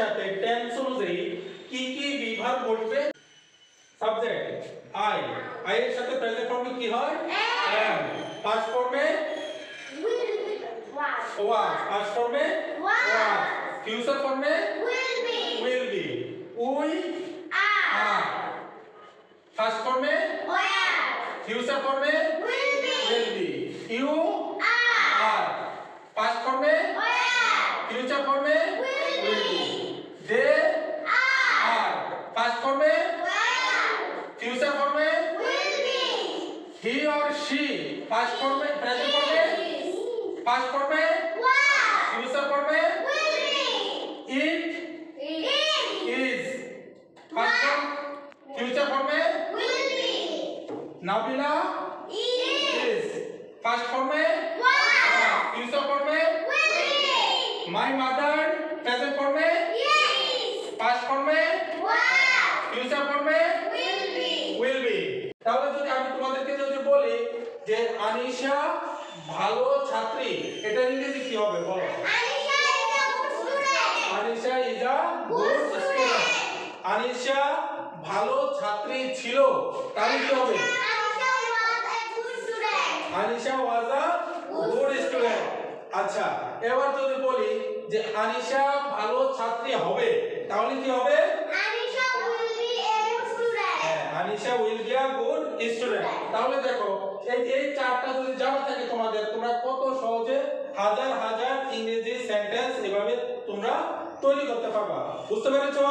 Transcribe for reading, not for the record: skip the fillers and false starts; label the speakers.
Speaker 1: সাথে টেন্স অনুযায়ী কি কি বিভাগ বসবে? সাবজেক্ট আই, আই এর সাথে প্রেজেন্ট ফর্মে কি হয়? am, পাস্ট ফর্মে was, পাস্ট ফর্মে was, ফিউচার ফর্মে will be, we are, past ফর্মে were, ফিউচার ফর্মে will be, you are, past ফর্মে were, ফিউচার ফর্মে will be, they are, past ফর্মে were, ফিউচার ফর্মে will be, he or she, past ফর্মে present ফর্মে পাস্ট ফর্মে was, ফিউচার ফর্মে will be, it is, past form future ফর্মে will be, Nabila is, past ফর্মে was, ফিউচার ফর্মে will be, my mother present ফর্মে yes, পাস্ট ফর্মে was, ফিউচার ফর্মে will be। তাহলে যদি আমি তোমাদেরকে যদি বলি যে আনিশা ভালো ছাত্রী, এটা ইংরেজি কি হবে বলো? Anisha is a good student. Anisha ভালো ছাত্রী ছিল, তাহলে কি হবে? আনিশা ওয়াজ আ গুড স্টুডেন্ট। আচ্ছা, এবার যদি বলি যে আনিশা ভালো ছাত্রী হবে, তাহলে কি হবে? Anisha will be a good student. তাহলে দেখো এই চারটা যদি জানা থাকে তোমাদের, তোমরা কত সহজে হাজার হাজার ইংরেজি সেন্টেন্স এভাবে তোমরা তৈরি করতে পারবা। বুঝতে পেরেছো?